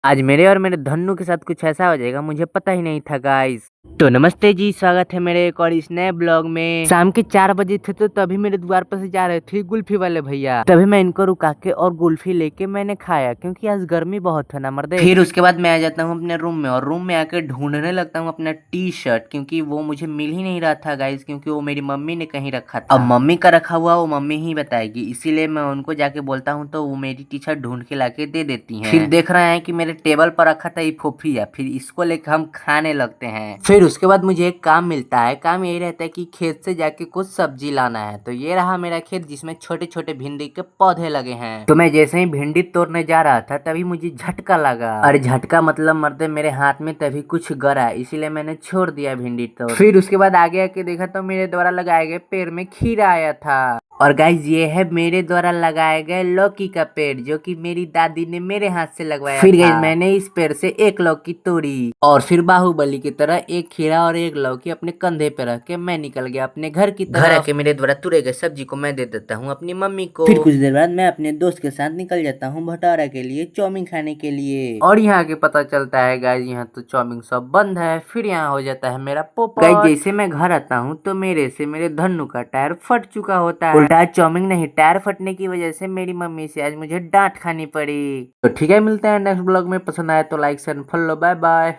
आज मेरे और मेरे धन्नू के साथ कुछ ऐसा हो जाएगा, मुझे पता ही नहीं था गाइस। तो नमस्ते जी, स्वागत है मेरे एक और इस नए ब्लॉग में। शाम के 4 बजे थे तो तभी मेरे द्वार पर से जा रहे थे कुल्फी वाले भैया। तभी मैं इनको रुका के और कुल्फी लेके मैंने खाया, क्योंकि आज गर्मी बहुत है ना मर्दे। फिर उसके बाद मैं आ जाता हूँ अपने रूम में और रूम में आकर ढूंढने लगता हूँ अपना टी शर्ट, क्योंकि वो मुझे मिल ही नहीं रहा था गाइस, क्योंकि वो मेरी मम्मी ने कहीं रखा था। अब मम्मी का रखा हुआ वो मम्मी ही बताएगी, इसीलिए मैं उनको जाके बोलता हूँ तो वो मेरी टी शर्ट ढूंढ के लाके दे देती हैं। फिर देख रहे हैं कि मेरे टेबल पर रखा था ये फोफिया, फिर इसको लेकर हम खाने लगते हैं। फिर उसके बाद मुझे एक काम मिलता है। काम यही रहता है कि खेत से जाके कुछ सब्जी लाना है। तो ये रहा मेरा खेत जिसमें छोटे छोटे भिंडी के पौधे लगे हैं। तो मैं जैसे ही भिंडी तोड़ने जा रहा था तभी मुझे झटका लगा। अरे झटका मतलब मरते मेरे हाथ में तभी कुछ गरा, इसीलिए मैंने छोड़ दिया भिंडी तोड़। फिर उसके बाद आगे आके देखा तो मेरे द्वारा लगाए गए पेड़ में खीरा आया था। और गाइज ये है मेरे द्वारा लगाए गए लौकी का पेड़, जो कि मेरी दादी ने मेरे हाथ से लगवाया फिर गाइज मैंने इस पेड़ से एक लौकी तोड़ी और फिर बाहुबली की तरह एक खीरा और एक लौकी अपने कंधे पे रख के मैं निकल गया अपने घर की तरफ। घर आके मेरे द्वारा तुरे गए सब्जी को मैं दे देता हूँ अपनी मम्मी को। फिर कुछ देर बाद मैं अपने दोस्त के साथ निकल जाता हूँ भटौरा के लिए, चाउमीन खाने के लिए। और यहाँ के पता चलता है गाइज यहाँ तो चाउमीन सब बंद है। फिर यहाँ हो जाता है मेरा पोपट। गाइज जैसे मैं घर आता हूँ तो मेरे से मेरे धन्नू का टायर फट चुका होता है। उल्टा चाउमीन नहीं, टायर फटने की वजह से मेरी मम्मी से आज मुझे डांट खानी पड़ी। तो ठीक है, मिलते हैं नेक्स्ट ब्लॉग में। पसंद आया तो like share follow, bye bye.